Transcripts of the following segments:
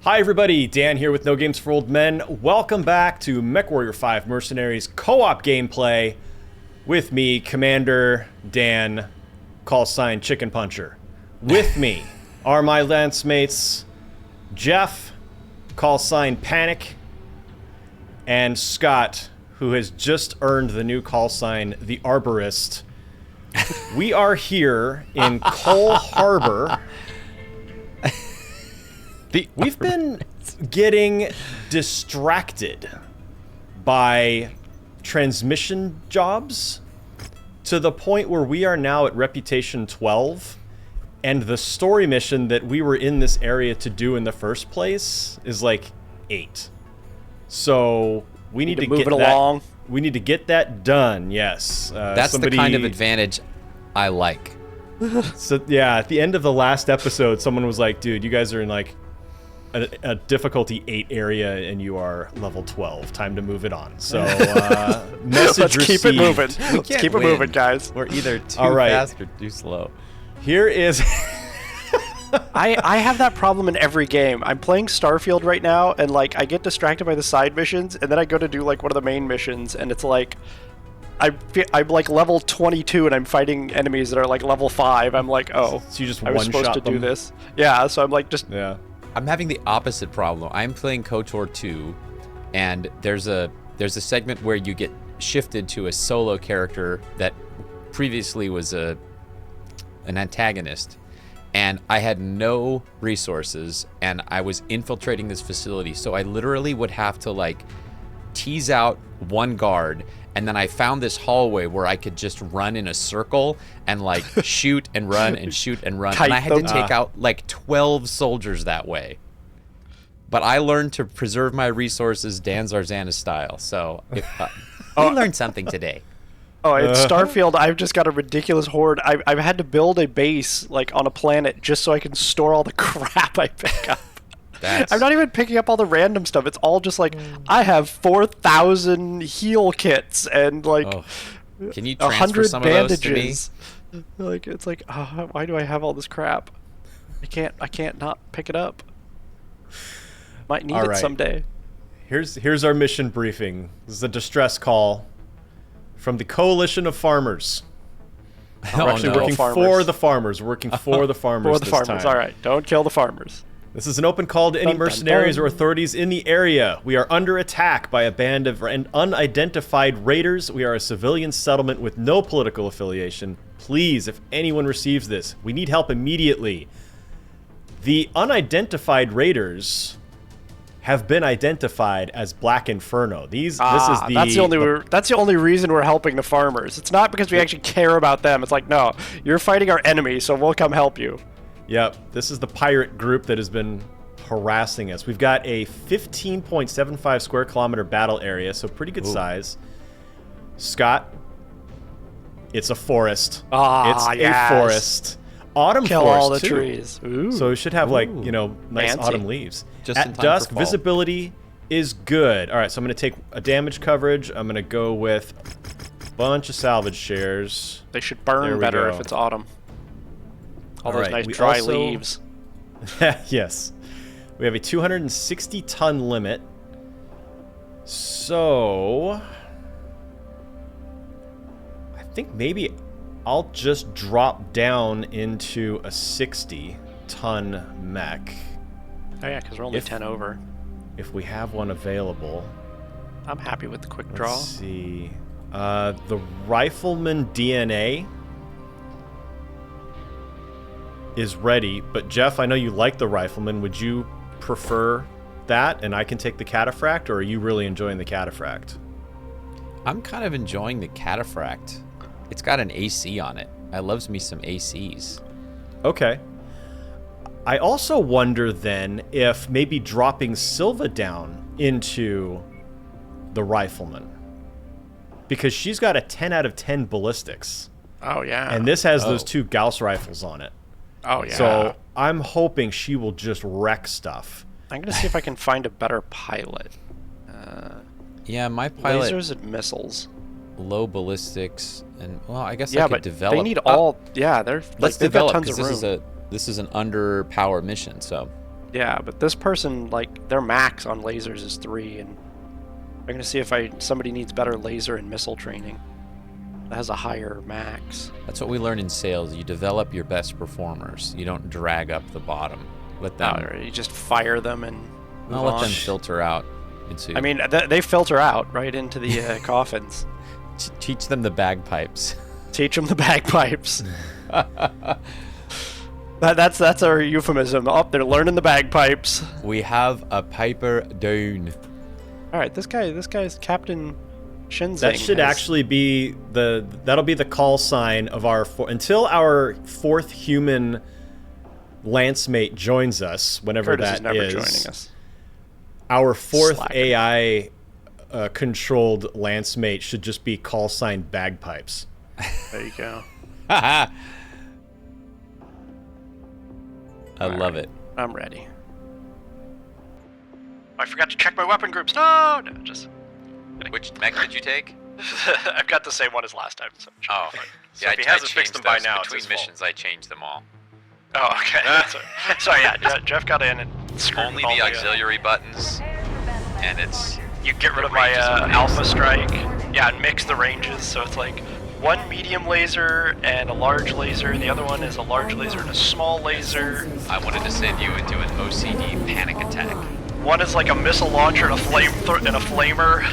Hi everybody, Dan here with No Games for Old Men. Welcome back to MechWarrior 5 Mercenaries co-op gameplay with me, Commander Dan, call sign Chicken Puncher. With me are my lance mates, Jeff, call sign Panic, and Scott, who has just earned the new call sign The Arborist. We are here in Cole Harbour. We've been getting distracted by transmission jobs to the point where we are now at Reputation 12, and the story mission that we were in this area to do in the first place is like 8. So we need to move get it along. We need to get that done. Yes, that's the kind of advantage I like. So yeah, at the end of the last episode, someone was like, "Dude, you guys are in like a difficulty 8 area, and you are level 12. Time to move it on." So message Let's received. keep it moving. We Let's can't keep it win. moving, guys. We're either too All right. fast or too slow. Here is. I have that problem in every game. I'm playing Starfield right now, and like I get distracted by the side missions, and then I go to do like one of the main missions, and it's like I'm like level 22, and I'm fighting enemies that are like level 5. I'm like, oh, So you just I was supposed to one-shot do them? this. Yeah, so I'm like just Yeah. I'm having the opposite problem. I'm playing KOTOR 2, and there's a segment where you get shifted to a solo character that previously was an antagonist, and I had no resources, and I was infiltrating this facility, so I literally would have to like tease out one guard, and then I found this hallway where I could just run in a circle and like shoot and run and shoot and run. Kite And I had to them. take out like 12 soldiers that way. But I learned to preserve my resources Dan Zarzana style. So we learned something today. oh, in Starfield, I've just got a ridiculous horde. I've had to build a base like on a planet just so I can store all the crap I pick up. I'm not even picking up all the random stuff. It's all just like I have 4,000 heal kits and like Can you transfer 100 some of those to me? bandages. Like it's like, oh, why do I have all this crap? I can't not pick it up. Might need All it right. someday. Here's our mission briefing. This is a distress call from the Coalition of Farmers. We're actually no. working Farmers. for the farmers. We're working for the farmers For the this farmers. time. All right, don't kill the farmers. This is an open call to any Dun, dun, mercenaries dun. or authorities in the area. We are under attack by a band of unidentified raiders. We are a civilian settlement with no political affiliation. Please, if anyone receives this, we need help immediately. The unidentified raiders have been identified as Black Inferno. This is the that's the only reason we're helping the farmers. It's not because we actually care about them. It's like, no, you're fighting our enemy, so we'll come help you. Yep, this is the pirate group that has been harassing us. We've got a 15.75 square kilometer battle area, so pretty good size. Scott, it's a forest. It's yes. a forest. Autumn Kill forest all the too. trees. Ooh. So we should have like, nice Fancy. autumn leaves. Just in At time dusk, for fall. visibility is good. All right, so I'm going to take a damage coverage. I'm going to go with a bunch of salvage shares. They should There burn we better go. if it's autumn. All those right, nice we dry also- leaves. Yes. We have a 260 ton limit. So I think maybe I'll just drop down into a 60 ton mech Oh yeah, because we're only If- 10 over. if we have one available. I'm happy with the quick draw. Let's see. The Rifleman DNA is ready, but Jeff, I know you like the Rifleman. Would you prefer that and I can take the Cataphract, or are you really enjoying the Cataphract? I'm kind of enjoying the Cataphract. It's got an AC on it. I loves me some ACs. Okay. I also wonder then if maybe dropping Silva down into the Rifleman, because she's got a 10 out of 10 ballistics, Oh yeah. and this has those 2 Gauss rifles on it. Oh yeah. So I'm hoping she will just wreck stuff. I'm gonna see if I can find a better pilot. Yeah, my pilot Lasers and missiles. low ballistics, and well, I guess Yeah, I could but develop. they need all. Yeah, they're Let's they've got develop tons because of room. this is an underpower mission. So Yeah, but this person, like, their max on lasers is 3, and I'm gonna see if somebody needs better laser and missile training that has a higher max. That's what we learn in sales. You develop your best performers. You don't drag up the bottom. Let them. You just fire them and move Let on. them filter out into. I mean, they filter out right into the coffins. Teach them the bagpipes. Teach them the bagpipes. That's our euphemism. Oh, they're learning the bagpipes. We have a piper down. All right, this guy's Captain Shinzing. That should actually be that'll be the call sign of until our 4th human lance mate joins us, whenever Curtis that is never is. joining us. Our 4th Slacker. AI controlled lance mate should just be call sign bagpipes. There you go. I love it. I'm ready. I forgot to check my weapon groups. No, just. Which mech did you take? I've got the same one as last time. So Oh, So if he hasn't fixed them by now, it's between his fault. missions, I changed them all. Oh, okay. Sorry, yeah, Jeff got in and screwed Only all the auxiliary buttons, and it's You get rid the of my ranges are mixed. alpha strike. Yeah, and mix the ranges. So it's like one medium laser and a large laser. The other one is a large laser and a small laser. I wanted to send you into an OCD panic attack. One is like a missile launcher and a flamer.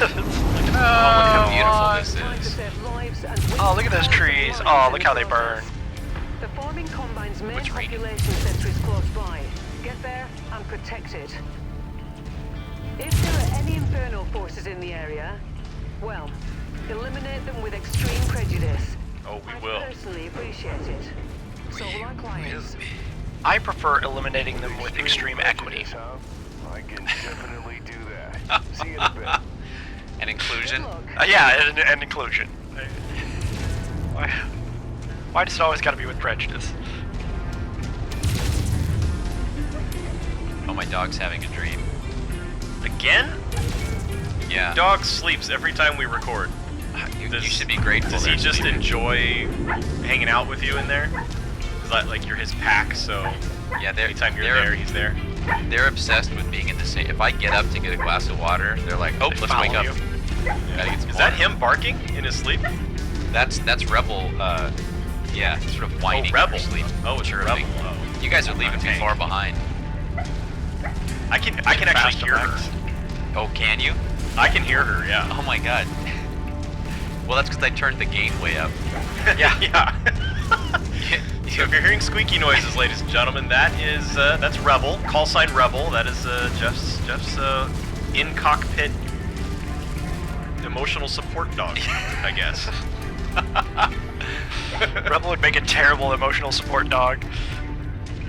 Oh, look how beautiful this is. Oh, look at those trees. Oh, look how they burn. The forming combine's main What's raining? population center is close by. Get there and protect it. If there are any Inferno forces in the area, well, eliminate them with extreme prejudice. Oh, we I will. personally appreciate it. So will our clients. I prefer eliminating them with extreme equity. I can definitely do that. See you in a bit. And inclusion. Good luck. Yeah, and inclusion. Why does it always gotta be with prejudice? Oh, my dog's having a dream. Again? Yeah. Dog sleeps every time we record. You should be grateful. Does he they're just sleeping. enjoy hanging out with you in there? Is that like you're his pack, so Yeah, anytime you're there, he's there? They're obsessed with being in the same. If I get up to get a glass of water, they're like, "Oh, They let's follow wake up. you. Gotta get some Is that water." him barking in his sleep? That's Rebel. Yeah, sort of whining. Oh, Rebel. in her sleep. Oh, it's Chirping. Rebel. Oh. You guys are leaving me Tank. far behind. I can actually hear her. Oh, can you? I can hear her. Yeah. Oh my god. Well, that's because I turned the gain way up. Yeah. Yeah. So if you're hearing squeaky noises, ladies and gentlemen, that's Rebel. Call sign Rebel. That is Jeff's in cockpit emotional support dog, I guess. Rebel would make a terrible emotional support dog.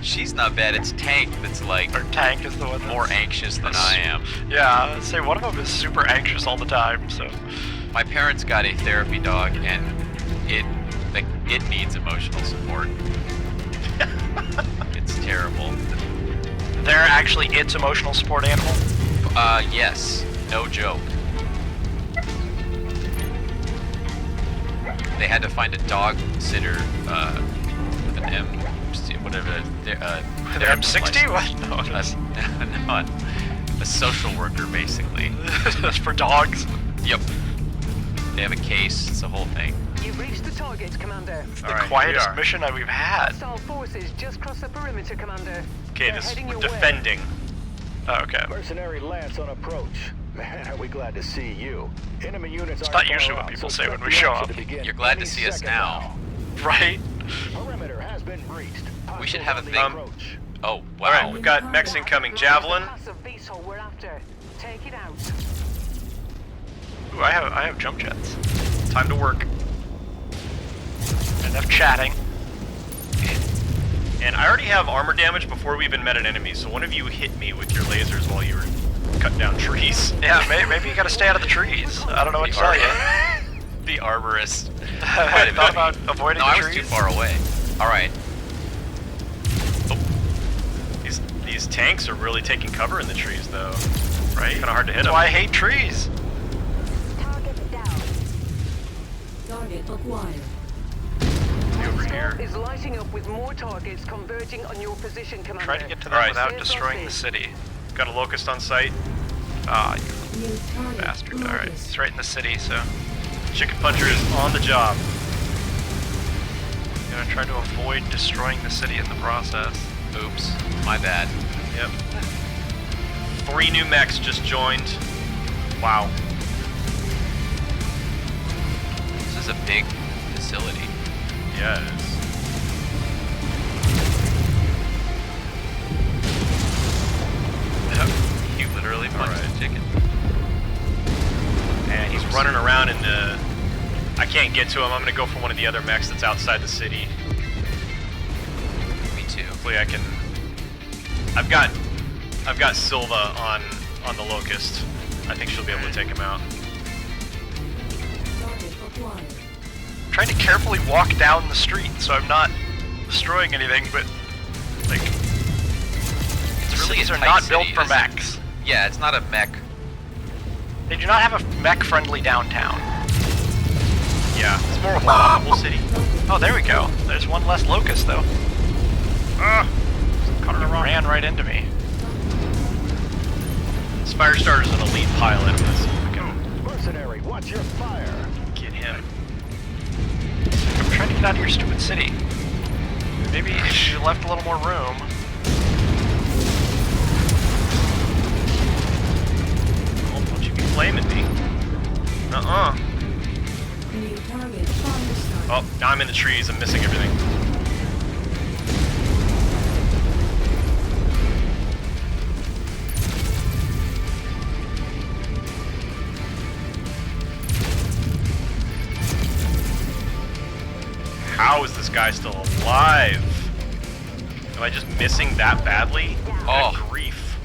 She's not bad. It's Tank that's like Or Tank is the one more that's... anxious than I am. Yeah, I'd say one of them is super anxious all the time, so... My parents got a therapy dog, and it needs emotional support. It's terrible. They're actually its emotional support animal? Yes, no joke. They had to find a dog sitter with an M, whatever. The M60? What? No, No, a social worker basically. that's for dogs. Yep. They have a case. It's a whole thing. You've reached the target, Commander. The All right, quietest here we are. mission that we've had. Hostile forces just crossed the perimeter, Commander. Okay, They're this heading your way. defending. Oh, okay. Mercenary Lance on approach. Man, are we glad to see you. Enemy units It's aren't not far usually what out, people so say when expect we the show action up. to begin You're glad to any see us second now. Right? Perimeter has been breached. We should have a Hostiles thing. on the approach. Oh, wow. All right, we've got mechs incoming. Javelin. Pass of Beetle we're after. Take it out. Ooh, I have jump jets. Time to work. Enough chatting. And I already have armor damage before we even met an enemy, so one of you hit me with your lasers while you were cutting down trees. Yeah, maybe you gotta stay out of the trees. I don't know what to tell you. The arborist. I thought about avoiding No, the I was trees. too far away. All right. These tanks are really taking cover in the trees, though. Right? Kind of hard to hit That's them. why I hate trees. Target down. Target acquired. be over here. Is lighting up with more targets converging on your position, Commander. Try to get to them without destroying the city. Got a locust on site. Ah, you bastard. Alright, it's right in the city, so Chicken Puncher is on the job. I'm gonna try to avoid destroying the city in the process. Oops, my bad. Yep. 3 new mechs just joined. Wow. This is a big facility. Yeah, it is. You literally punched the chicken. And he's running around in the... I can't get to him. I'm gonna go for one of the other mechs that's outside the city. Me too. Hopefully I can... I've got Silva on the locust. I think she'll be able to take him out. I'm trying to carefully walk down the street so I'm not destroying anything, but like It's really cities a are tight not city. built for This- mechs. Yeah, it's not a mech. They do not have a mech-friendly downtown. Yeah, it's more of a walkable city. Oh, there we go. There's one less locust though. Ah! Caught in the wrong. Ran right into me. This Firestarter's an elite pilot. I'm gonna see if we can Mercenary, watch your fire. get him. I'm trying to get out of your stupid city. Maybe if you left a little more room. Oh, don't you be flaming me. Uh-uh. Oh, now I'm in the trees. I'm missing everything. How is this guy still alive? Am I just missing that badly? Oh. Good grief.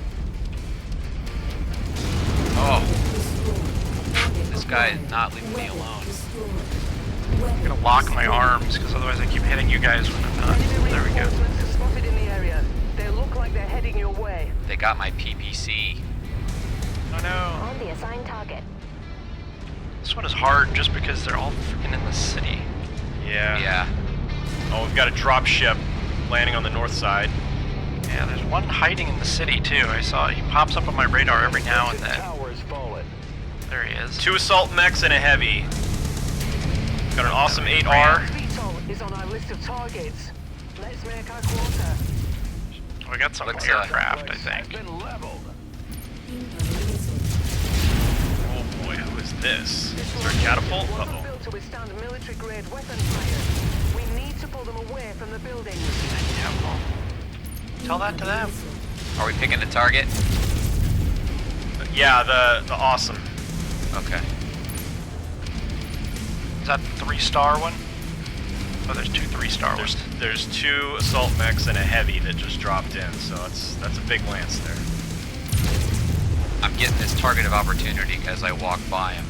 Oh. This guy is not leaving me alone. I'm gonna lock my arms because otherwise I keep hitting you guys when I'm not. There we go. Reinforcements are spotted in the area. They look like they're heading your way. They got my PPC. Oh no. On the assigned target. This one is hard just because they're all freaking in the city. Yeah. Yeah. Oh, we've got a drop ship landing on the north side. Yeah, there's one hiding in the city too. I saw he pops up on my radar every now and then. Tower is fallen. There he is. 2 assault mechs and a heavy. Got an awesome 8R. VTOL is on our list of targets. Let's make our quarter. We got some Let's, aircraft, I Has think. been leveled. Oh boy, who is this? Is there a catapult? Wasn't Uh-oh. built to withstand military-grade weapon fire. We need to pull them away from the buildings. Yeah, well, tell that to them. Are we picking a target? Yeah, the awesome. Okay. Is that the 3-star one? Oh, there's 2 3-star ones. There's 2 assault mechs and a heavy that just dropped in, so that's a big lance there. I'm getting this target of opportunity as I walk by him.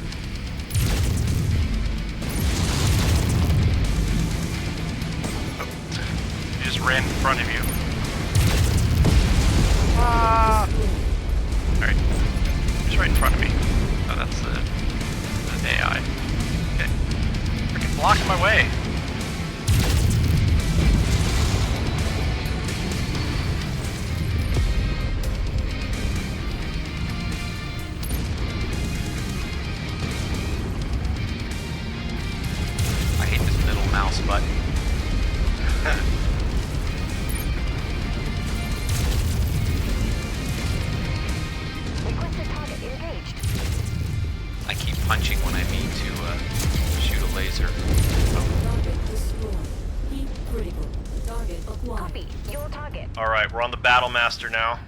He just ran in front of you. Ah! Alright. He's right in front of me. Oh, that's the AI. Okay. Freaking blocking my way. I hate this middle mouse button. Requested target engaged. I keep punching when I mean to shoot a laser. Copy. Your target. All right, we're on the Battlemaster now.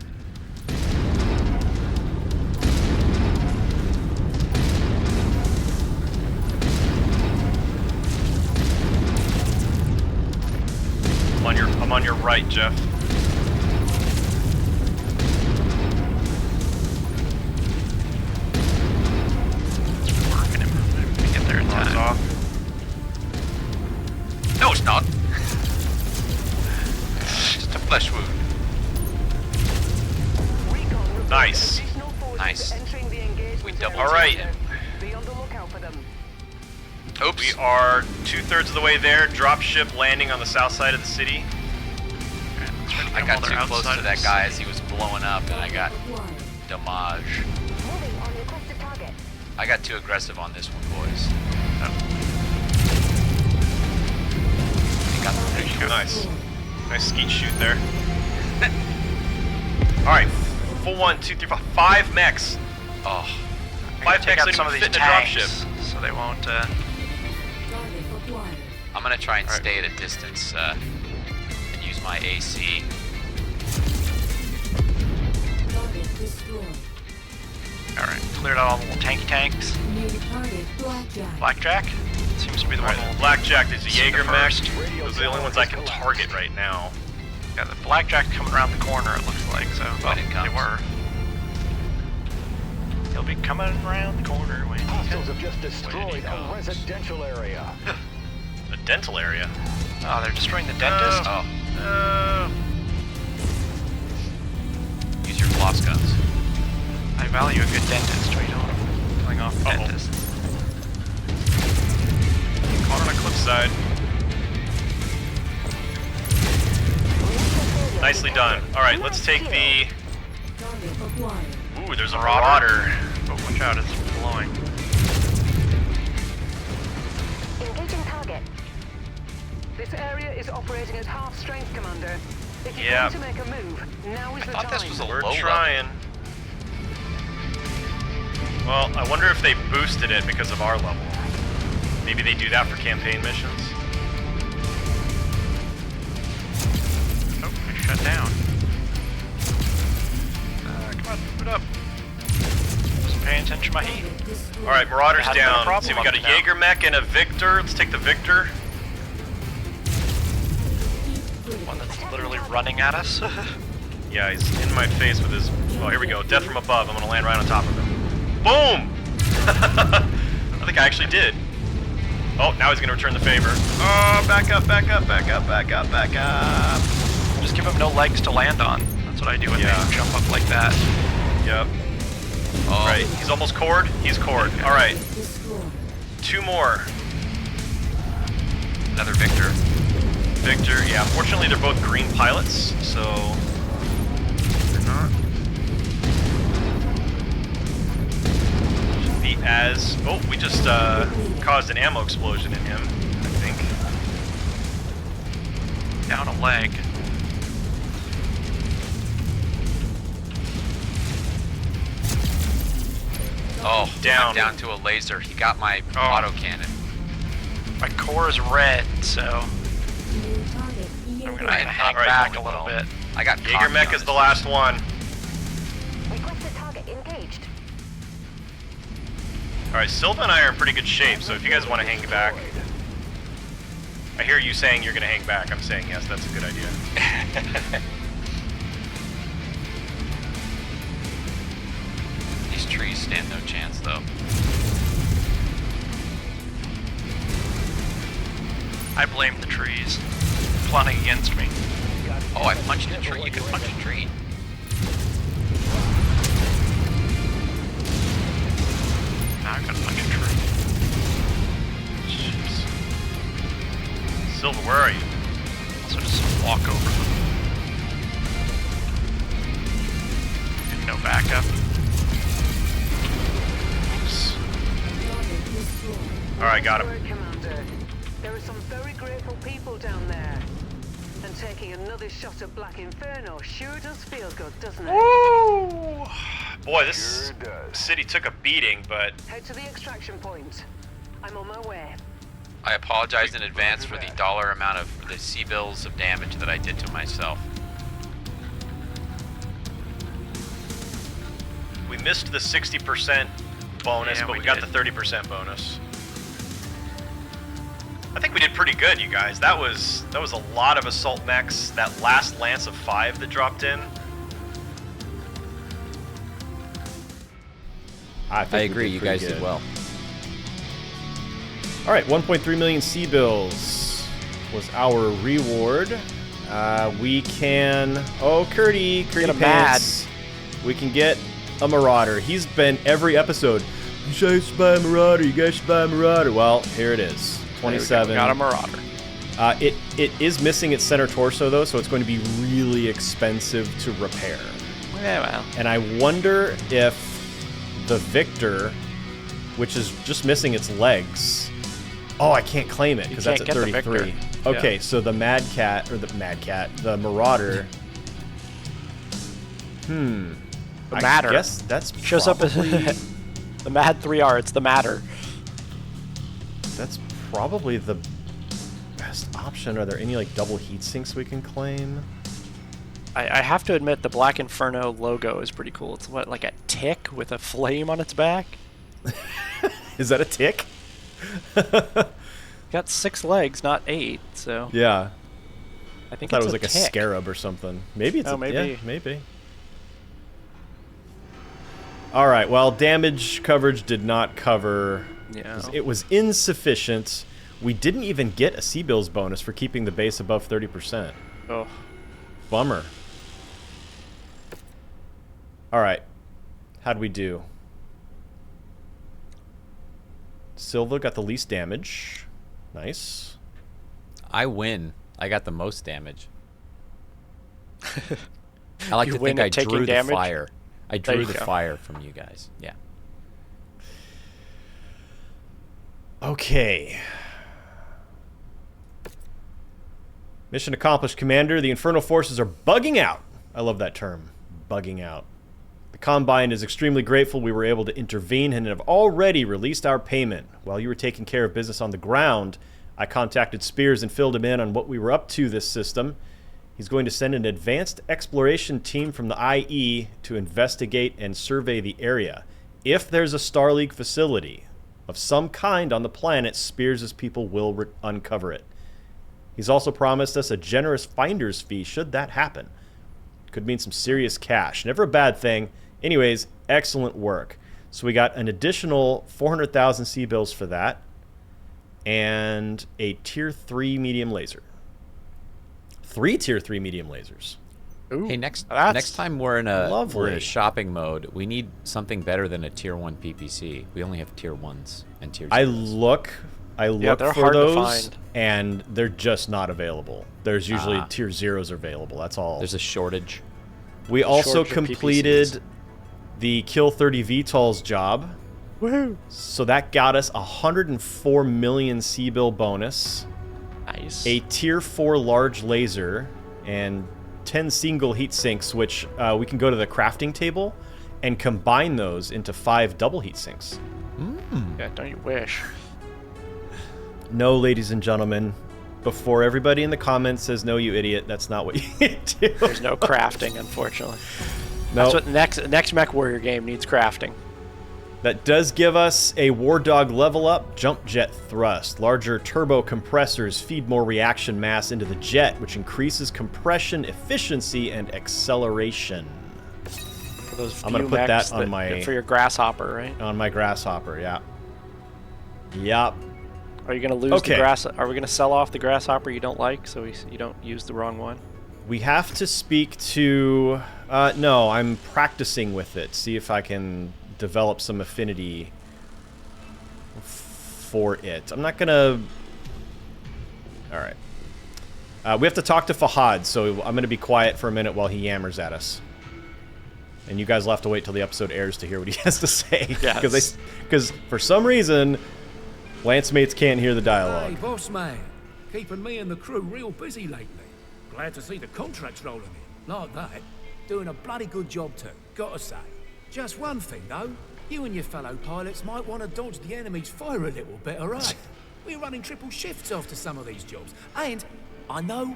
I'm on your right, Jeff. We're gonna get there in Arms time. off. No, it's not. Just a flesh wound. Recon reports Nice. additional forces Nice. entering the engagement We double area. All right. Be on the lookout for them. Oops. We are 2/3 of the way there. Drop ship landing on the south side of the city. I got too close to that guy as he was blowing up, and I got damage. Moving on requested target. I got too aggressive on this one, boys. Nice. Nice skeet shoot there. Alright, full 1, 2, 3, 4, 5 mechs. Oh, Five take mechs out some of these fit in a dropship. tanks, so they won't. I'm gonna try and stay at a distance and use my AC. All right, cleared out all the little tanky tanks. Blackjack seems to be the one. Alright, Blackjack is a See the Jaeger mech. first. Those are the only ones I can target right now. Yeah, the Blackjack coming around the corner. It looks like so. When it They comes. were. He'll be coming around the corner when he Hostiles have comes. just destroyed a residential area. A dental area. Oh, they're destroying the dentist. Use your floss guns. I value a good dentist. We don't killing off the dentist. Caught on a cliffside. Nicely done. Alright, let's take the... Ooh, there's a marauder. But watch out, it's blowing. Engaging target. This area is operating at half strength, Commander. If you're Yeah. going to make a move, now is the thought time. this was a We're low trying. Well, I wonder if they boosted it because of our level. Maybe they do that for campaign missions. Oh, I shut down. Come on, move it up. Wasn't paying attention to my heat. Alright, Marauder's Hasn't been a down. problem See, we got a up to now. Jaeger mech and a Victor. Let's take the Victor. One that's literally running at us. Yeah, he's in my face with his... Oh, here we go. Death from above. I'm gonna land right on top of him. Boom! I think I actually did. Oh, now he's gonna return the favor. Oh, back up, back up, back up, back up, back up. Just give him no legs to land on. That's what I do when Yeah. they jump up like that. Yep. Oh, Right, he's almost cored. He's cored. Alright. 2 more. another Victor. Victor, yeah. Fortunately, they're both green pilots, so... They're not. Should be as... Oh, we just caused an ammo explosion in him, I think. Down a leg. Oh, Down. I'm down to a laser. He got my autocannon. My core is red, so I'm gonna Right, hang alright, back a well, little bit. I got Jaeger cocky mech on is this the last one. Requested target engaged. Alright, Silva and I are in pretty good shape, so if you guys want to hang back... I hear you saying you're going to hang back. I'm saying yes, that's a good idea. These trees stand no chance, though. I blame the trees. Plotting against me. Oh, I punched a tree. You can punch a tree. Now I gotta punch a tree. Jeez. Silva, where are you? Also just walk over them. Get no backup. Oops. Alright, got him. Word, Commander. There are some very grateful people down there. And taking another shot at Black Inferno sure does feel good, doesn't it? Woo! Boy, this Sure does. city took a beating, but Head to the extraction point. I'm on my way. I apologize in advance for the dollar amount of the C-bills of damage that I did to myself. we missed the 60% bonus, Yeah, but we we got did. the 30% bonus. I think we did pretty good, you guys. That was a lot of assault mechs. That last lance of 5 that dropped in. I agree, you guys did well. All right, 1.3 million C-bills was our reward. We can... Oh, Curdy Get a Pants. We can get a Marauder. He's been every episode. You guys should buy a Marauder. You guys should buy a Marauder. Well, here it is. 27. Got a Marauder. It is missing its center torso, though, so it's going to be really expensive to repair. Yeah, well. And I wonder if the Victor, which is just missing its legs... Oh, I can't claim it, because that's at 33. Okay, so the the Marauder... The Matter. I guess that's shows up as probably... the Mad 3R. It's the Matter. That's probably the best option. Are there any like double heat sinks we can claim? I have to admit the Black Inferno logo is pretty cool. It's what, like a tick with a flame on its back? Is that a tick? Got 6 legs, not 8. So yeah, I think thought it's it was like tick. a scarab or something. Maybe it's maybe. Yeah, maybe. All right. Well, damage coverage did not cover. Yeah. It was insufficient. We didn't even get a C-Bills bonus for keeping the base above 30%. Oh, Bummer. All right. How'd we do? Silva got the least damage. Nice. I win. I got the most damage. I like You to win think I at taking drew the damage? fire. I There drew you the go. fire from you guys. Yeah. Okay. Mission accomplished, Commander. The Infernal forces are bugging out. I love that term. Bugging out. The Combine is extremely grateful we were able to intervene and have already released our payment. While you were taking care of business on the ground, I contacted Spears and filled him in on what we were up to this system. He's going to send an advanced exploration team from the IE to investigate and survey the area. If there's a Star League facility of some kind on the planet, Spears' people will uncover it. He's also promised us a generous finder's fee should that happen. Could mean some serious cash. Never a bad thing. Anyways, excellent work. So we got an additional 400,000 C-bills for that. And a Tier 3 medium laser. 3 Tier 3 medium lasers. Ooh, Hey, next that's time we're in a lovely. shopping mode, we need something better than a Tier 1 PPC. We only have Tier 1s and Tier 0s. I look they're for hard to those, find. and they're just not available. There's usually Tier 0s available. That's all. There's a shortage. We also shortage of completed PPCs. the Kill 30 VTOLs job. Woohoo! So that got us 104 million C-bill bonus, Nice. a Tier 4 large laser, and 10 single heat sinks, which we can go to the crafting table and combine those into 5 double heat sinks. Yeah, don't you wish? No, ladies and gentlemen, before everybody in the comments says, no, you idiot, that's not what you do. There's no crafting, unfortunately. No, That's what next MechWarrior game needs crafting. that does give us a War Dog level up, jump jet thrust. Larger turbo compressors feed more reaction mass into the jet, which increases compression efficiency and acceleration. For those I'm gonna few put mechs that on my- for your grasshopper, right? On my grasshopper, yeah. Yup. Are you gonna lose Okay. the grass? Are we gonna sell off the grasshopper you don't like, so you don't use the wrong one? We have to speak to... no, I'm practicing with it. See if I can develop some affinity for it. I'm not gonna... Alright. We have to talk to Fahad, so I'm gonna be quiet for a minute while he yammers at us. And you guys will have to wait till the episode airs to hear what he has to say. Yes. Because for some reason, Lance mates can't hear the dialogue. Hey, boss man. Keeping me and the crew real busy lately. Glad to see the contracts rolling in. Like that. Doing a bloody good job too, gotta say. Just one thing though. You and your fellow pilots might want to dodge the enemy's fire a little bit, alright? We're running triple shifts after some of these jobs. And I know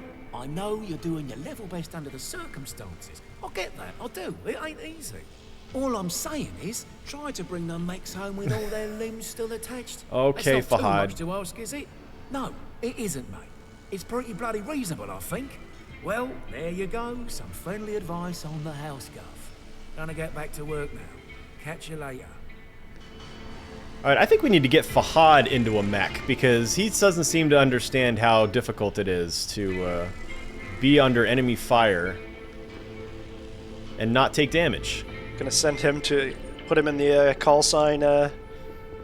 you're doing your level best under the circumstances. I get that, I do. It ain't easy. All I'm saying is, try to bring the mechs home with all their limbs still attached. Okay, That's not Fahad. too much to ask, is it? No, it isn't, mate. It's pretty bloody reasonable, I think. Well, there you go. Some friendly advice on the house, Guff. Gonna get back to work now. Catch you later. Alright, I think we need to get Fahad into a mech, because he doesn't seem to understand how difficult it is to be under enemy fire and not take damage. Gonna send him to put him in the call sign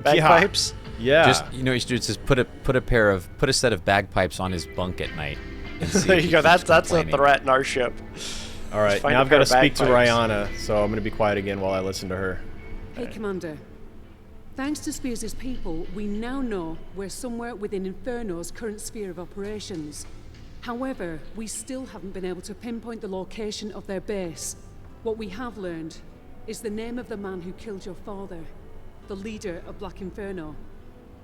Bagpipes? Yeah. Just you know, you should just put a set of bagpipes on his bunk at night. and see There if you he go. keeps That's a complaining. threat in our ship. All right, find now a I've got to pair of speak to bagpipes. Rihanna, so I'm going to be quiet again while I listen to her. Hey, Commander. Thanks to Spears' people, we now know we're somewhere within Inferno's current sphere of operations. However, we still haven't been able to pinpoint the location of their base. What we have learned is the name of the man who killed your father, the leader of Black Inferno.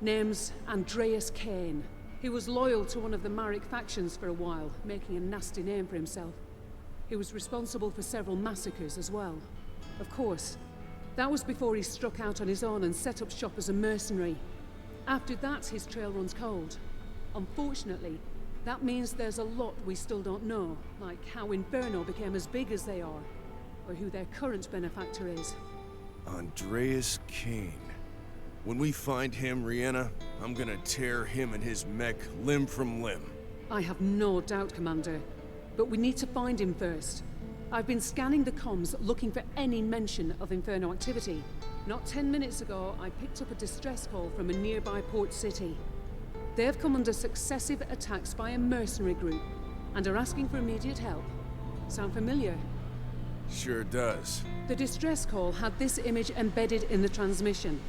Name's Andreas Kane. He was loyal to one of the Marek factions for a while, making a nasty name for himself. He was responsible for several massacres as well. Of course, that was before he struck out on his own and set up shop as a mercenary. After that, his trail runs cold. Unfortunately, that means there's a lot we still don't know, like how Inferno became as big as they are, or who their current benefactor is. Andreas Kane. When we find him, Rihanna, I'm gonna tear him and his mech limb from limb. I have no doubt, Commander. But we need to find him first. I've been scanning the comms looking for any mention of Inferno activity. Not 10 minutes ago, I picked up a distress call from a nearby port city. They have come under successive attacks by a mercenary group and are asking for immediate help. Sound familiar? Sure does. The distress call had this image embedded in the transmission.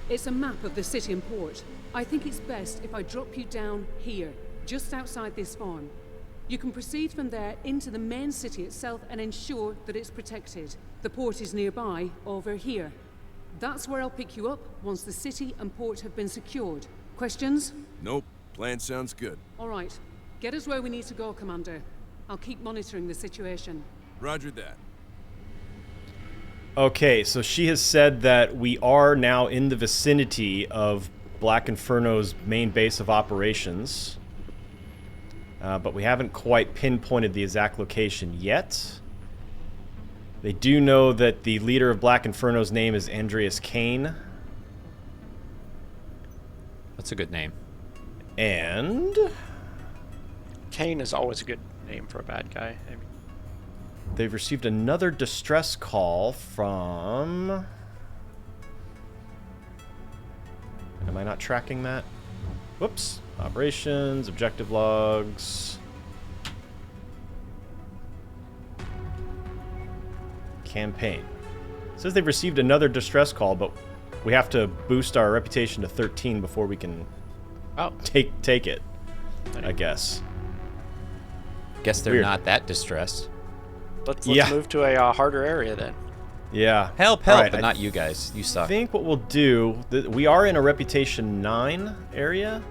It's a map of the city and port. I think it's best if I drop you down here, just outside this farm. You can proceed from there into the main city itself and ensure that it's protected. The port is nearby, over here. That's where I'll pick you up once the city and port have been secured. Questions? Nope. Plan sounds good. All right. Get us where we need to go, Commander. I'll keep monitoring the situation. Roger that. Okay, so she has said that we are now in the vicinity of Black Inferno's main base of operations. But we haven't quite pinpointed the exact location yet. They do know that the leader of Black Inferno's name is Andreas Kane. That's a good name. And Kane is always a good name for a bad guy. I mean, they've received another distress call from... Am I not tracking that? Whoops. Operations, objective logs. Campaign. It says they've received another distress call, but we have to boost our reputation to 13 before we can take it, I guess. Guess they're Weird. not that distressed. let's Yeah. move to a harder area then. Yeah. Help, All right, but I not you guys. You suck. I think what we'll do... we are in a reputation 9 area.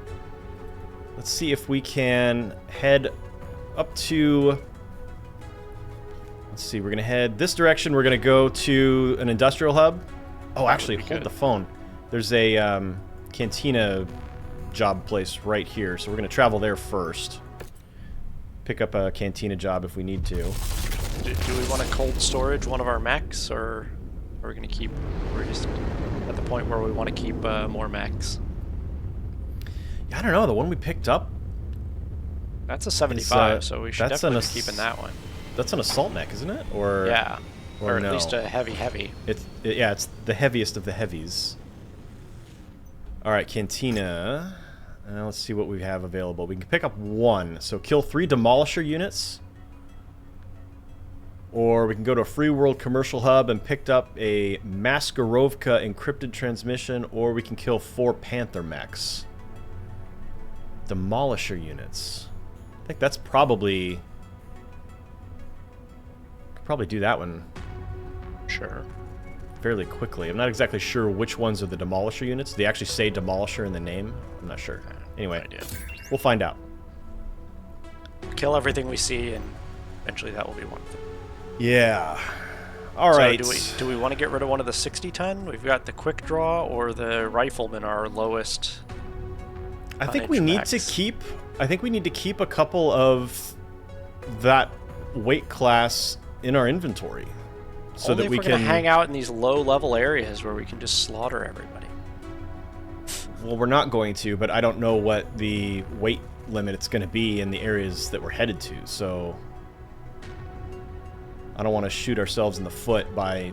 Let's see if we can head up to... Let's see, we're going to head this direction. We're going to go to an industrial hub. Oh, actually, hold the phone. There's a cantina job place right here, so we're going to travel there first. Pick up a cantina job if we need to. Do we want to cold storage one of our mechs, or are we going to keep... We're just at the point where we want to keep more mechs. I don't know, the one we picked up... That's a 75, It's, so we should that's definitely an be keeping that one. That's an assault mech, isn't it? Or Yeah, or at no? least a heavy. Yeah, it's the heaviest of the heavies. All right, cantina. Let's see what we have available. We can pick up 1, so kill 3 demolisher units. Or we can go to a free world commercial hub and pick up a Maskarovka encrypted transmission, or we can kill 4 Panther mechs. Demolisher units. I think that's probably... Could probably do that one Sure. fairly quickly. I'm not exactly sure which ones are the demolisher units. They actually say demolisher in the name. I'm not sure. Anyway, we'll find out. Kill everything we see, and eventually that will be one of them. Yeah. All right. Do we want to get rid of one of the 60-ton? We've got the quick draw or the rifleman, our lowest. I think we need to keep. I think we need to keep a couple of that weight class in our inventory, so Only that if we we're can gonna hang out in these low-level areas where we can just slaughter everybody. Well, we're not going to, but I don't know what the weight limit it's going to be in the areas that we're headed to, so I don't want to shoot ourselves in the foot by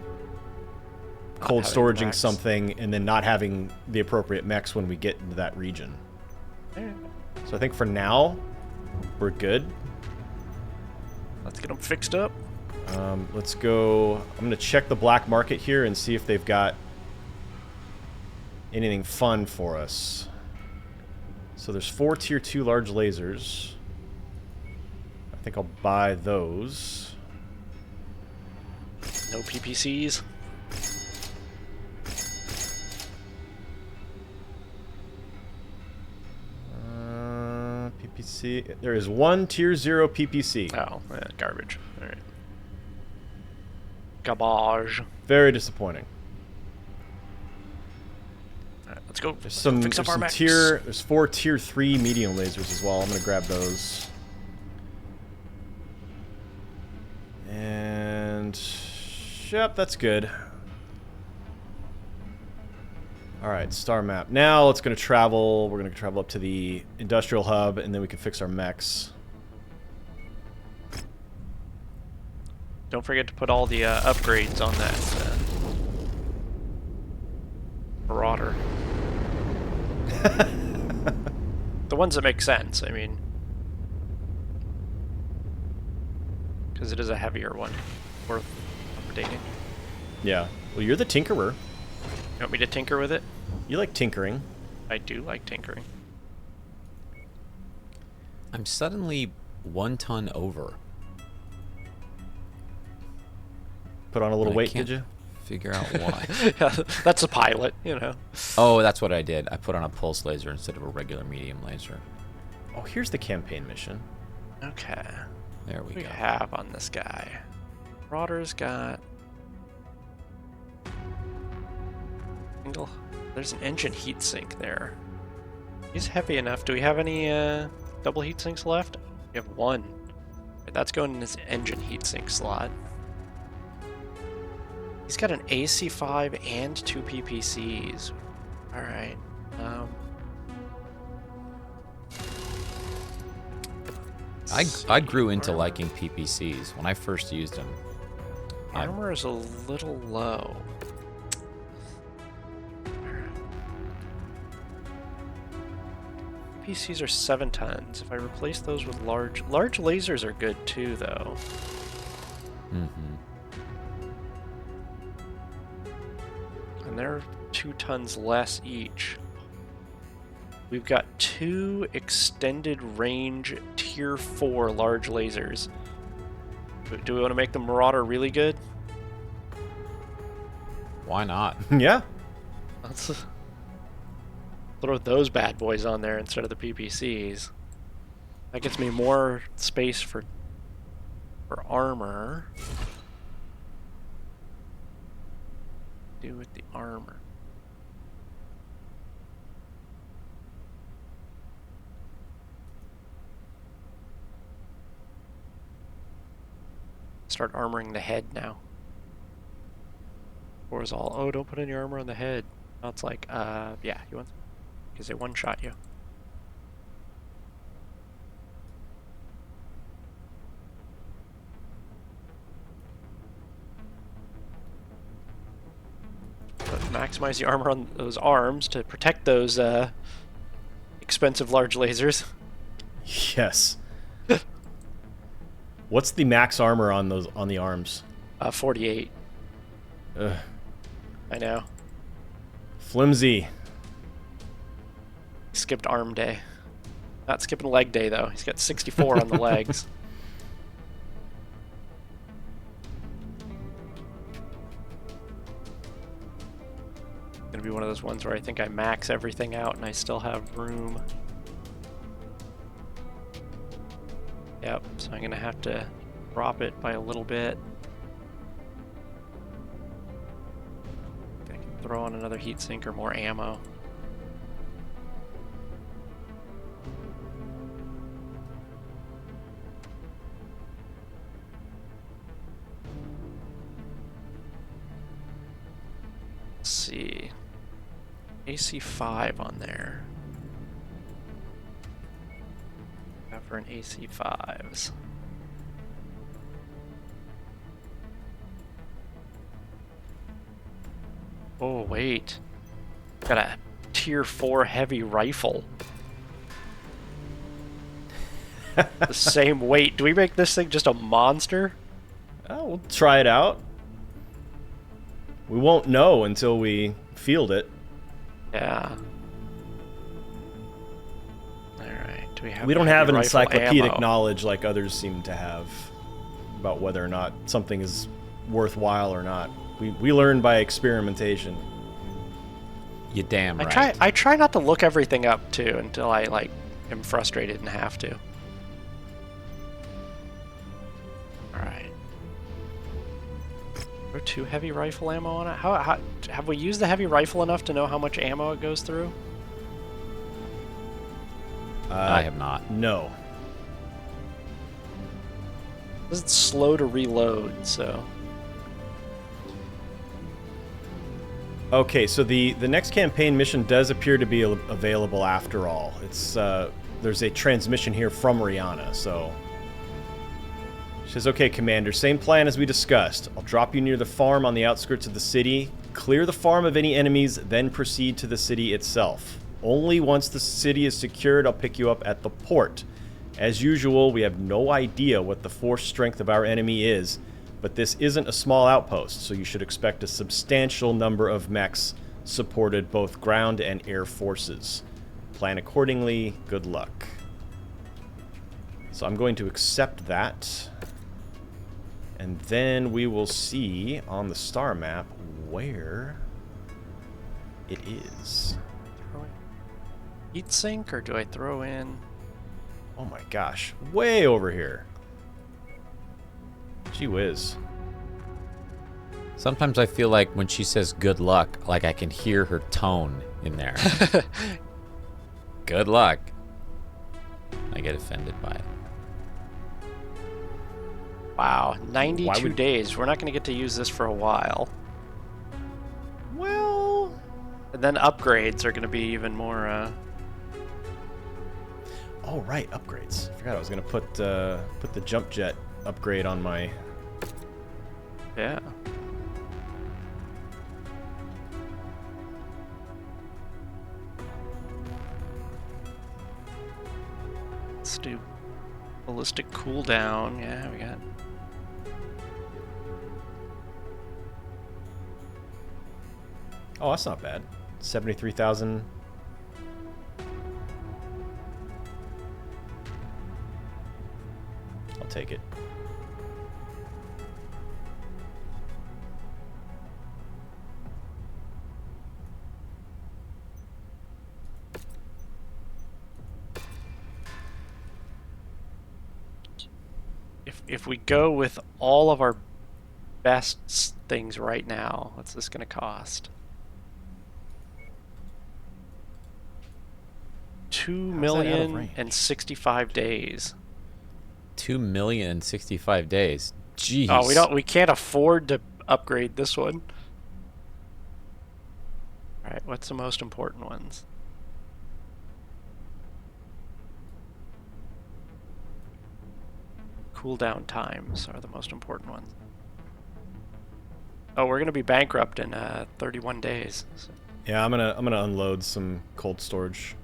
cold having storaging mechs. something and then not having the appropriate mechs when we get into that region. So I think for now, we're good. Let's get them fixed up. Let's go. I'm going to check the black market here and see if they've got anything fun for us. So there's 4 tier 2 large lasers. I think I'll buy those. No PPCs. PPC. There is 1 tier 0 PPC. Oh, garbage. All right. Garbage. Very disappointing. All right, let's go. There's some, Fix up our mechs. there's 4 tier 3 medium lasers as well. I'm gonna grab those. And yep, that's good. All right, star map. Now let's gonna travel. We're gonna travel up to the industrial hub, and then we can fix our mechs. Don't forget to put all the upgrades on that Marauder. The ones that make sense, I mean. Because it is a heavier one. Worth updating. Yeah. Well, you're the tinkerer. You want me to tinker with it? You like tinkering. I do like tinkering. I'm suddenly 1 ton over. Put on a little I weight, can't did you? Figure out why. Yeah, that's a pilot, you know. Oh, that's what I did. I put on a pulse laser instead of a regular medium laser. Oh, here's the campaign mission. Okay. There What we do go. we have on this guy? Marauder's got... There's an engine heatsink there. He's heavy enough. Do we have any double heatsinks left? We have 1. That's going in his engine heatsink slot. He's got an AC5 and 2 PPCs. Alright. I grew into liking PPCs when I first used them. Armor is a little low. PCs are 7 tons. If I replace those with large lasers are good too, though. Mm-hmm. And they're 2 tons less each. We've got 2 extended range tier 4 large lasers. Do we want to make the Marauder really good? Why not? Yeah. Let's throw those bad boys on there instead of the PPCs. That gets me more space for armor. Do with the armor. Start armoring the head now. Or is all, oh, don't put any armor on the head. Now it's like, yeah, you want, because they one-shot you. But maximize the armor on those arms to protect those expensive large lasers. Yes. What's the max armor on the arms? 48. Ugh. I know. Flimsy. Skipped arm day. Not skipping leg day though. He's got 64 on the legs. Gonna be one of those ones where I think I max everything out and I still have room. Yep, so I'm gonna have to drop it by a little bit. I can throw on another heatsink or more ammo. Let's see. AC5 on there. For an AC5s. Oh, wait. Got a tier 4 heavy rifle. The same weight. Do we make this thing just a monster? Oh, we'll try it out. We won't know until we field it. Yeah. Alright, do we have We don't have an heavy rifle encyclopedic ammo? knowledge like others seem to have about whether or not something is worthwhile or not. We learn by experimentation. You damn right. I try not to look everything up too until I like am frustrated and have to. Alright. Throw 2 heavy rifle ammo on it? How have we used the heavy rifle enough to know how much ammo it goes through? I have not. No. It's slow to reload, so. Okay, so the next campaign mission does appear to be available after all. It's there's a transmission here from Rihanna, so she says, "Okay, Commander, same plan as we discussed. I'll drop you near the farm on the outskirts of the city. Clear the farm of any enemies, then proceed to the city itself. Only once the city is secured, I'll pick you up at the port. As usual, we have no idea what the force strength of our enemy is, but this isn't a small outpost, so you should expect a substantial number of mechs supported both ground and air forces. Plan accordingly. Good luck." So I'm going to accept that. And then we will see on the star map where it is. Heat sink, or do I throw in? Oh my gosh, way over here. Gee whiz. Sometimes I feel like when she says good luck, like I can hear her tone in there. Good luck. I get offended by it. Wow, 92 days. We're not going to get to use this for a while. Well... And then upgrades are going to be even more, Oh, right, upgrades. I forgot I was going to put the jump jet upgrade on my... Yeah. Let's do ballistic cooldown. Yeah, we got... Oh, that's not bad. 73,000. I'll take it. If we go with all of our best things right now, what's this going to cost? 2,065 days. 2,065 days. Jeez. Oh, we can't afford to upgrade this one. All right, what's the most important ones? Cooldown times are the most important ones. Oh, we're gonna be bankrupt in 31 days. So. Yeah, I'm gonna unload some cold storage.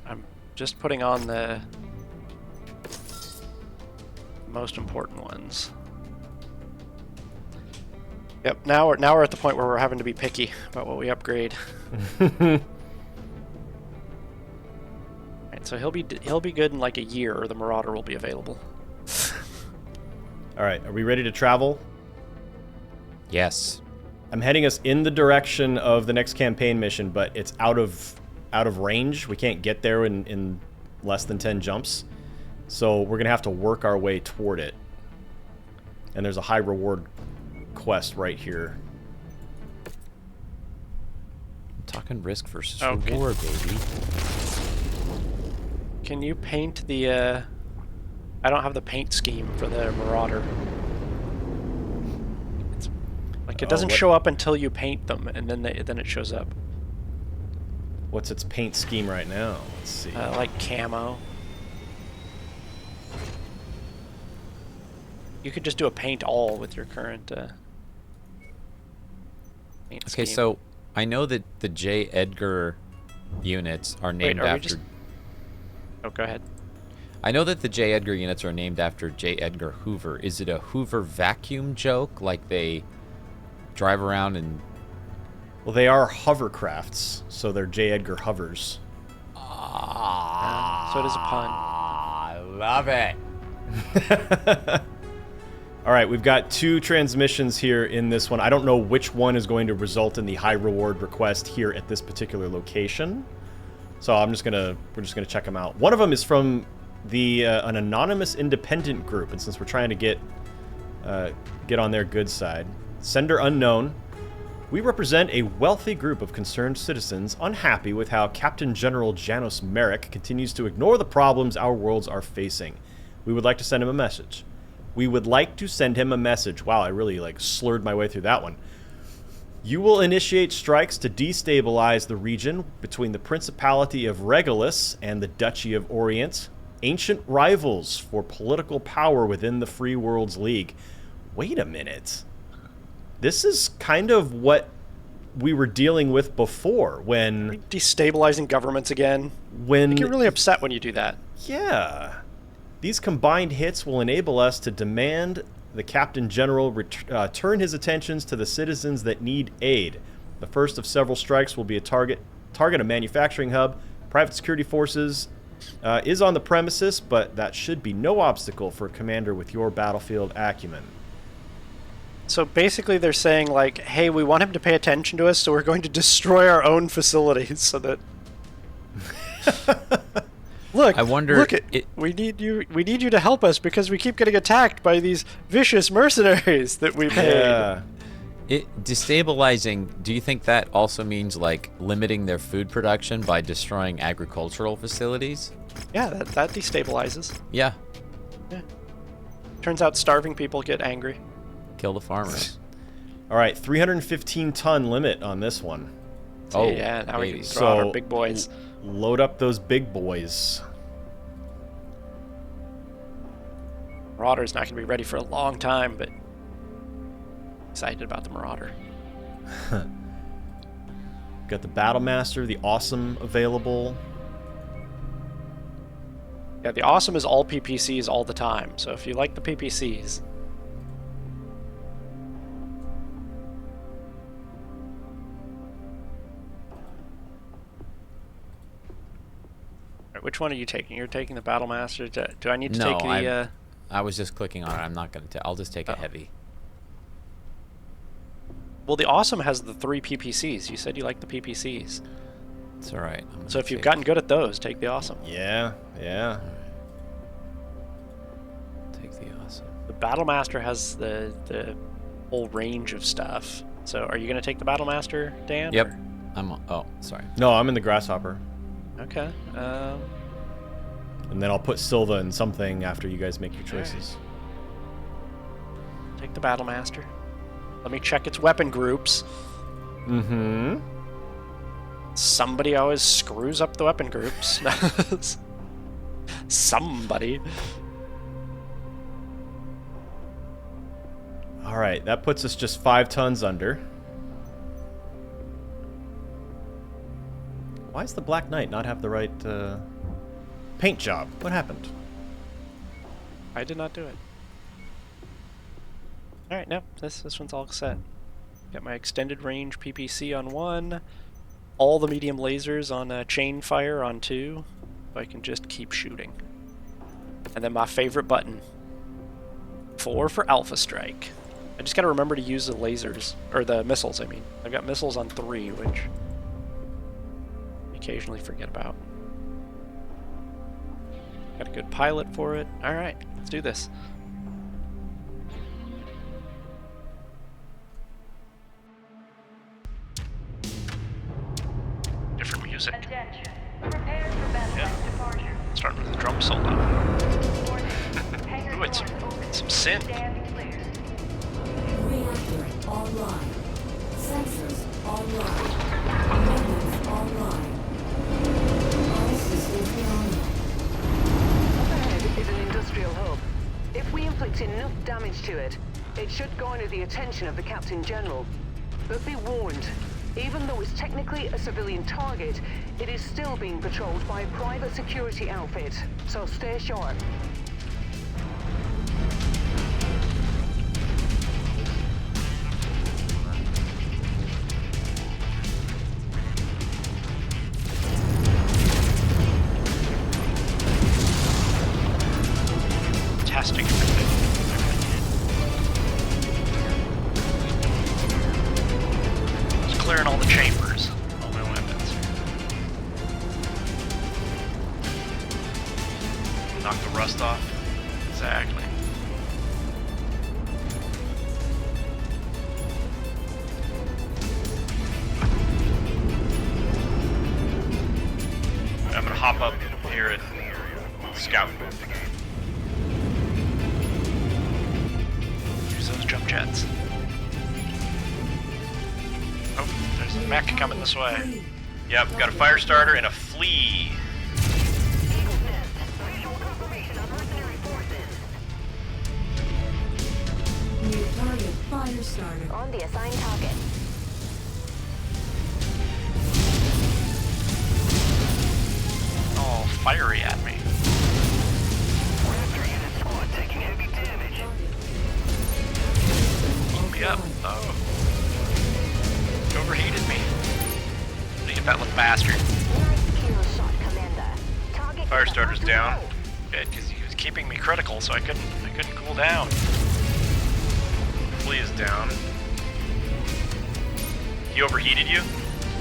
I'm just putting on the most important ones. Yep, now we're at the point where we're having to be picky about what we upgrade. Alright, so he'll be good in like a year, or the Marauder will be available. Alright, are we ready to travel? Yes. I'm heading us in the direction of the next campaign mission, but it's out of range. We can't get there in less than 10 jumps. So we're going to have to work our way toward it. And there's a high reward quest right here. Talking risk versus Okay. reward, baby. Can you paint the I don't have the paint scheme for the Marauder. Like it doesn't show up until you paint them, and then it shows up. What's its paint scheme right now? Let's see. Like camo. You could just do a paint all with your current paint scheme. So I know that the J. Edgar units are named after... Oh, go ahead. I know that the J. Edgar units are named after J. Edgar Hoover. Is it a Hoover vacuum joke? Like they drive around and... Well, they are hovercrafts, so they're J. Edgar hovers. So it is a pun. I love it. All right, we've got 2 transmissions here in this one. I don't know which one is going to result in the high reward request here at this particular location. So we're just gonna check them out. One of them is from an anonymous independent group, and since we're trying to get on their good side, sender unknown. We represent a wealthy group of concerned citizens unhappy with how Captain General Janos Merrick continues to ignore the problems our worlds are facing. We would like to send him a message. Wow, I really slurred my way through that one. You will initiate strikes to destabilize the region between the Principality of Regulus and the Duchy of Orient, ancient rivals for political power within the Free Worlds League. Wait a minute. This is kind of what we were dealing with before when... Destabilizing governments again. I get really upset when you do that. Yeah. These combined hits will enable us to demand the Captain General turn his attentions to the citizens that need aid. The first of several strikes will be a target a manufacturing hub. Private security forces is on the premises, but that should be no obstacle for a commander with your battlefield acumen. So basically they're saying, like, hey, we want him to pay attention to us, so we're going to destroy our own facilities so that... Look, I wonder we need you to help us because we keep getting attacked by these vicious mercenaries that we paid. Yeah. Destabilizing, do you think that also means, like, limiting their food production by destroying agricultural facilities? Yeah, that destabilizes. Yeah. Turns out starving people get angry. Kill the farmers. All right, 315-ton limit on this one. Oh, yeah, now we can throw out our big boys. Load up those big boys. Marauder's not going to be ready for a long time, but excited about the Marauder. Got the Battlemaster, the Awesome available. Yeah, the Awesome is all PPCs all the time, so if you like the PPCs... Which one are you taking? You're taking the Battlemaster. Do I need to take the... I was just clicking on it. I'm not going to... I'll just take a heavy. Well, the Awesome has the 3 PPCs. You said you like the PPCs. It's all right. So if you've gotten good at those, take the Awesome. Yeah. Take the Awesome. The Battlemaster has the whole range of stuff. So are you going to take the Battlemaster, Dan? Yep. Or? Oh, sorry. No, I'm in the Grasshopper. Okay. And then I'll put Silva in something after you guys make your choices. Right. Take the Battlemaster. Let me check its weapon groups. Mm-hmm. Somebody always screws up the weapon groups. Somebody. All right, that puts us just 5 tons under. Why does the Black Knight not have the right paint job? What happened? I did not do it. Alright, no, this one's all set. Got my extended range PPC on 1, all the medium lasers on chain fire on 2, so I can just keep shooting. And then my favorite button, 4 for Alpha Strike. I just gotta remember to use the lasers, or the missiles, I mean. I've got missiles on 3, which occasionally forget about. Got a good pilot for it. Alright, let's do this. Different music. Attention. Prepare for battle departure. Starting with the drum solo. Ooh, it's some synth. Stand clear. Reactor online. damage to it, it should garner the attention of the Captain General. But be warned, even though it's technically a civilian target, it is still being patrolled by a private security outfit, so stay sharp. Testing everything. Just clearing all the chambers, all my weapons. Knock the rust off. Exactly. I'm gonna hop up here and scout. Use those jump jets. Oh, there's a mech coming this way. Yep, got a fire starter and a flea. Eagle's Nest. Visual confirmation of mercenary forces. New target, fire starter. On the assigned target. All fiery at me. Raptor unit squad taking heavy damage. Blow me up. Oh. You overheated me. Look at that little bastard. Nice kill shot, Commander. Target Fire is starter's about to down. roll. Good, because he was keeping me critical, so I couldn't cool down. Flea is down. He overheated you?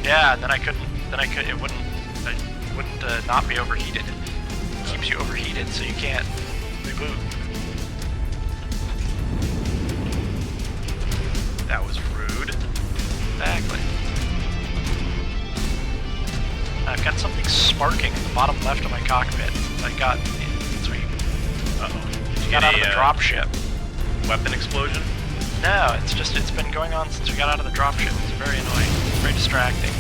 Yeah, and then I wouldn't not be overheated. It keeps you overheated, so you can't reboot. That was rude. Exactly. I've got something sparking in the bottom left of my cockpit. I got sweet. Uh-oh. Got out of the drop ship. Weapon explosion? No, it's been going on since we got out of the dropship. It's very annoying, very distracting.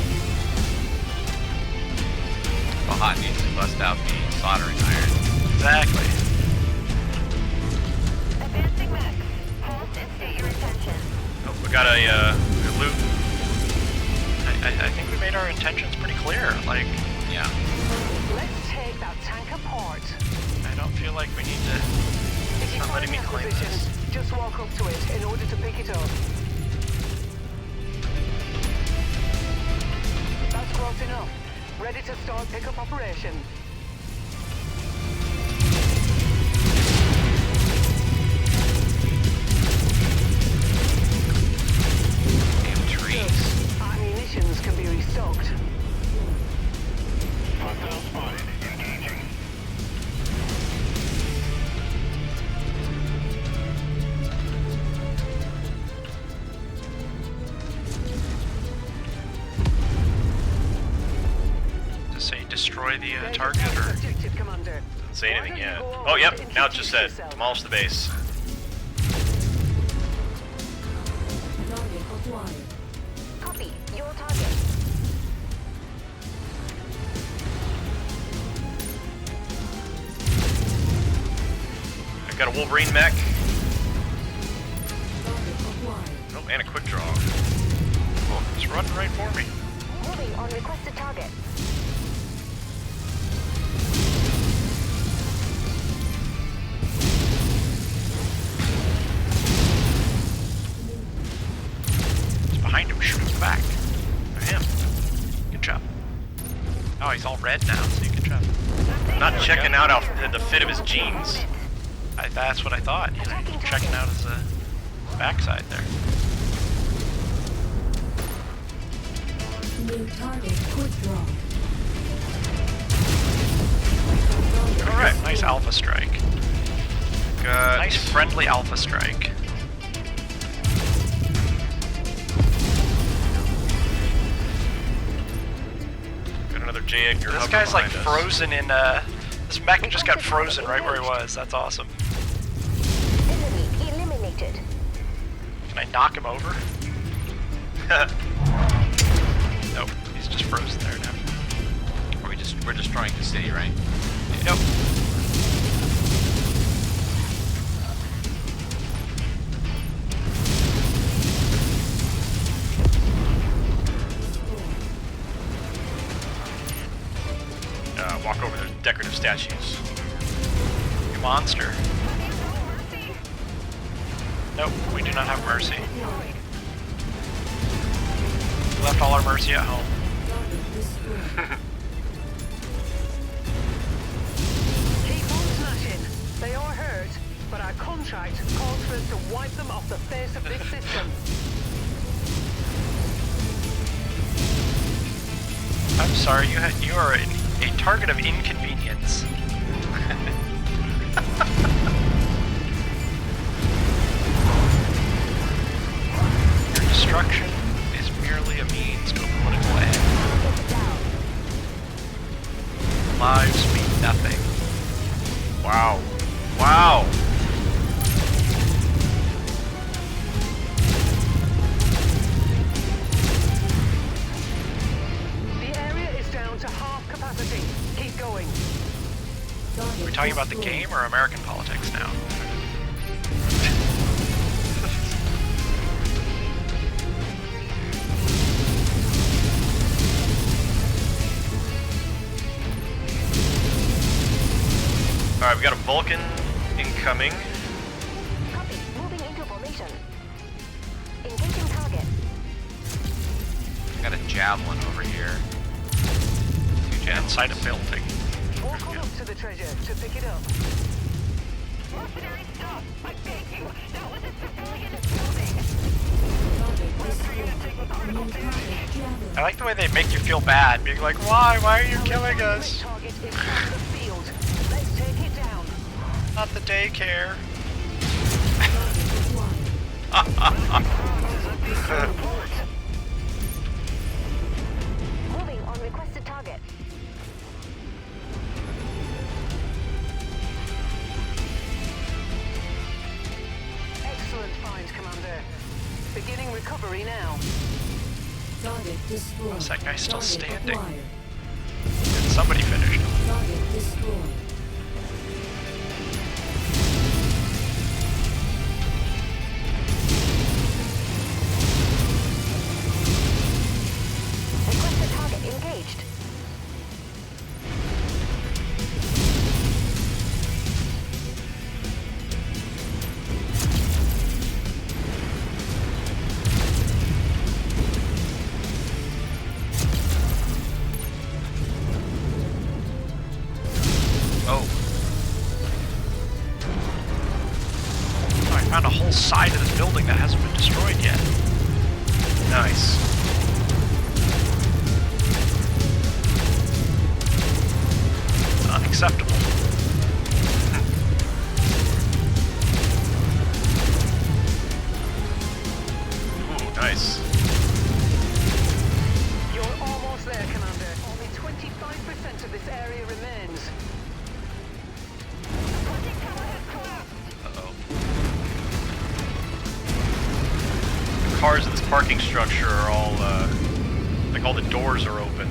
Bahat needs to bust out the soldering iron. Exactly. Advancing mech. Halt and state your intention. Oh, we got a loot. I think we made our intentions pretty clear. Like, Yeah. Let's take that tank apart. I don't feel like we need to. If It's you not find letting me that claim position, this. just walk up to it in order to pick it up. That's close enough. Ready to start pickup operation. Damn trees. Our munitions can be restocked. Hostile spotted. Engaging. To say destroy the There's target, your or objective, Commander. Didn't say Why anything don't you yet. go over Oh, yep. and Now it just said introduce yourself? demolish the base. Target acquired. Copy. Your target. I've got a Wolverine mech. Target acquired. Oh, and a quick draw. oh, it's running right for me. Moving on requested target. It's behind him. Shoot him back. For him. Good job. Oh, he's all red now, so good job. Not checking out the fit of his jeans. That's what I thought. You know, checking out his backside there. New target, quick draw. All right, nice alpha strike. Got Nice friendly alpha strike. got another J. Edgar This Hoover guy's like behind us. frozen in. This mech just got frozen right where he was. That's awesome. Enemy eliminated. Can I knock him over? Nope, he's just frozen there now. We're destroying the city, right? Nope. decorative statues. You monster. Nope, we do not have mercy. We left all our mercy at home. Keep on smashing. They are hurt, but our contract calls for us to wipe them off the face of this system. I'm sorry, you are a target of inconvenience. Your destruction is merely a means to a political end. Lives mean nothing. Wow. Wow. The area is down to half capacity. Keep going. Are we talking about the game or American politics now? Alright, we got a Vulcan incoming. Copy. Moving into formation. Engaging target. I got a javelin over here. Two javelins. Inside a building. Walk on up to the treasure to pick it up. Mercenary, stop! I beg you! That was a civilian building! I like the way they make you feel bad, being like, why? Why are you killing us? Target is on the field. Let's take it down. Not the daycare. Moving on requested target. Excellent find, Commander. Beginning recovery now. Target destroyed. Is that guy still Target standing? acquired. And somebody finished him. Target destroyed. Requested target engaged. Oh. I found a whole side of this building that hasn't been destroyed yet. Nice. Unacceptable. Ooh, nice. You're almost there, Commander. Only 25% of this area remains. Uh-oh. The cars in this parking structure are all, like all the doors are open.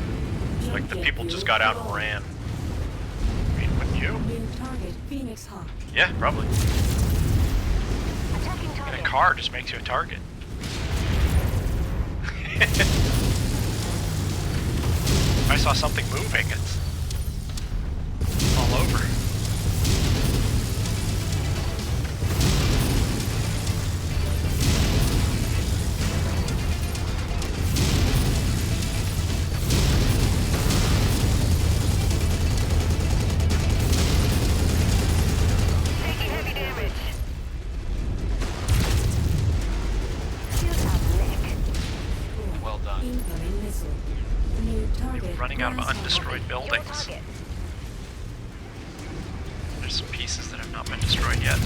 Like the people just got out and ran. I mean, wouldn't you? New target Phoenix Hawk. Yeah, probably. Attacking And a target. car just makes you a target. If I saw something moving, it's all over. Taking heavy damage. Shield up, Nick. Well done. Incoming missile. New target. Running out of Grasshopper. undestroyed Your buildings. target. There's some pieces that have not been destroyed yet.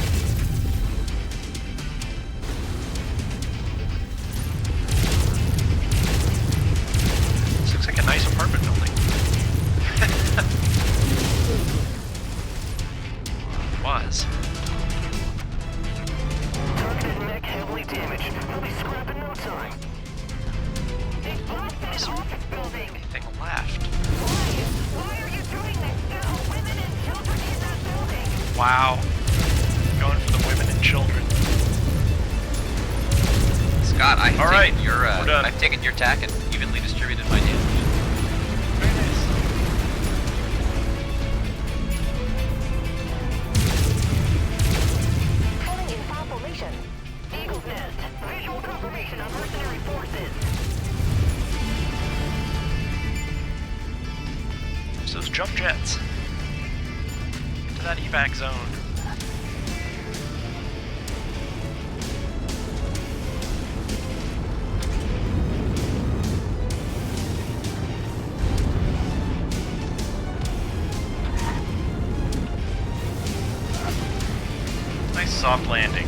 This looks like a nice apartment building. Was. Targeted mech heavily damaged. We'll be scrapped in no time. They blasted an office building. Anything left? Why are you doing this? There are women and children in that building. Wow. Going for the women and children. Scott, I've All right, taken your we're done. I've taken your tack and evenly distributed my damage. Very nice. those jump jets. To that evac zone. Nice soft landing.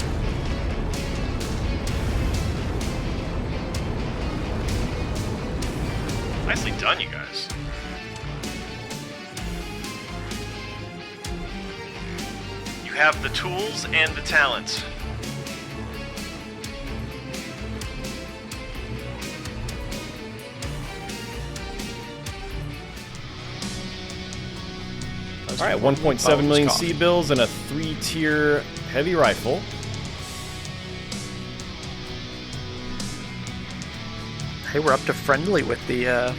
Nicely done, you guys. You have the tools and the talent. All right, 1.7 million C-bills and a 3-tier heavy rifle. Hey, we're up to friendly with the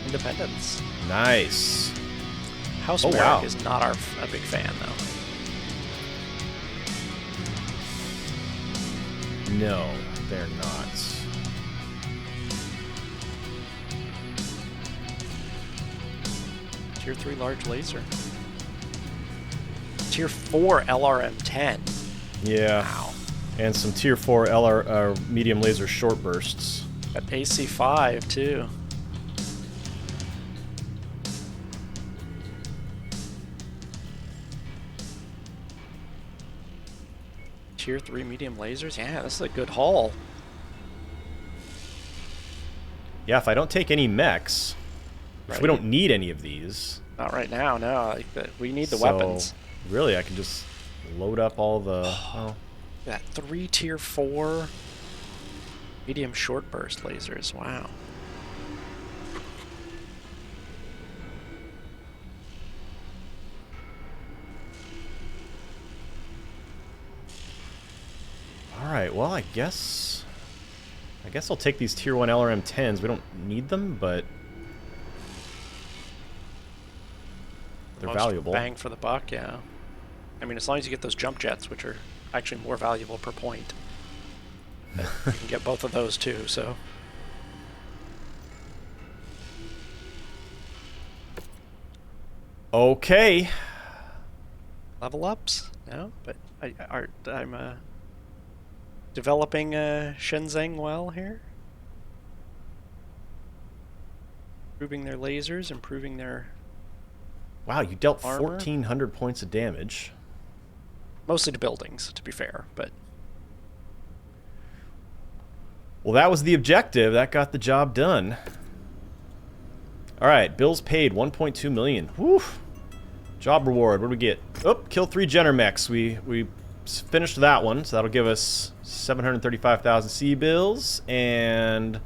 Independents. Nice. House Oh, Merrick wow. is not a big fan, though. No, they're not. Tier 3 large laser. Tier 4 LRM-10. Yeah. Wow. And some tier 4 medium laser short bursts. Got AC-5, too. Tier 3 medium lasers? Yeah, this is a good haul. Yeah, if I don't take any mechs, which we Right. don't need any of these. Not right now, no. We need the so weapons. Really, I can just load up all the... Oh. Got 3 tier 4 medium short burst lasers. Wow. Alright, well, I guess I'll take these tier 1 LRM-10s. We don't need them, but they're Most valuable. Bang for the buck, yeah. I mean, as long as you get those jump jets, which are actually more valuable per point. But you can get both of those too, so. Okay. Level ups? No, but I'm developing Shenzhen well here. Improving their lasers, improving their Wow, you dealt armor. 1,400 points of damage. Mostly to buildings, to be fair, but Well, that was the objective. That got the job done. All right, bills paid, 1.2 million. Woo! Job reward. What do we get? Oh, kill 3 Jenner mechs. We finished that one, so that'll give us 735,000 C bills and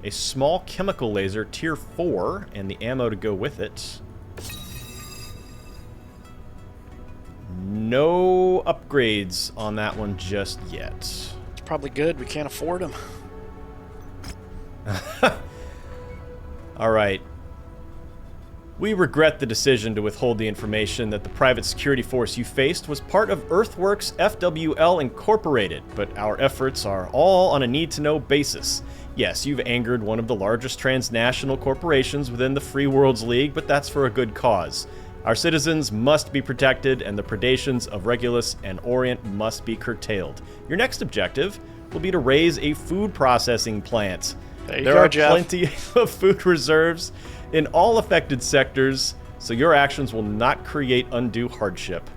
a small chemical laser, tier 4, and the ammo to go with it. No upgrades on that one just yet. it's probably good. We can't afford them. All right. We regret the decision to withhold the information that the private security force you faced was part of Earthworks FWL Incorporated, but our efforts are all on a need-to-know basis. Yes, you've angered one of the largest transnational corporations within the Free Worlds League, but that's for a good cause. Our citizens must be protected, and the predations of Regulus and Orient must be curtailed. Your next objective will be to raise a food processing plant. There you There go, are Jeff. plenty of food reserves in all affected sectors, so your actions will not create undue hardship.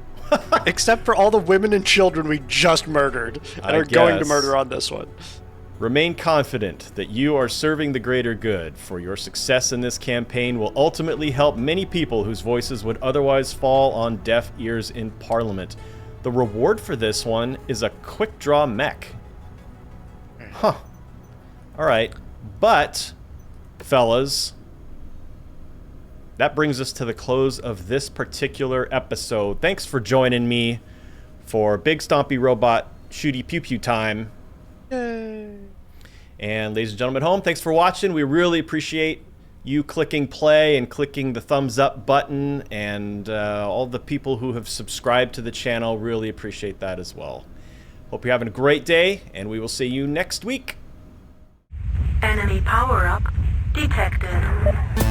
Except for all the women and children we just murdered and I are going to guess. murder on this one. Remain confident that you are serving the greater good, for your success in this campaign will ultimately help many people whose voices would otherwise fall on deaf ears in Parliament. The reward for this one is a quick draw mech. Huh. Alright. But, fellas, that brings us to the close of this particular episode. Thanks for joining me for Big Stompy Robot Shooty Pew Pew time. Yay. And ladies and gentlemen at home, thanks for watching. We really appreciate you clicking play and clicking the thumbs up button, and all the people who have subscribed to the channel, really appreciate that as well. Hope you're having a great day, and we will see you next week. Enemy power-up detected.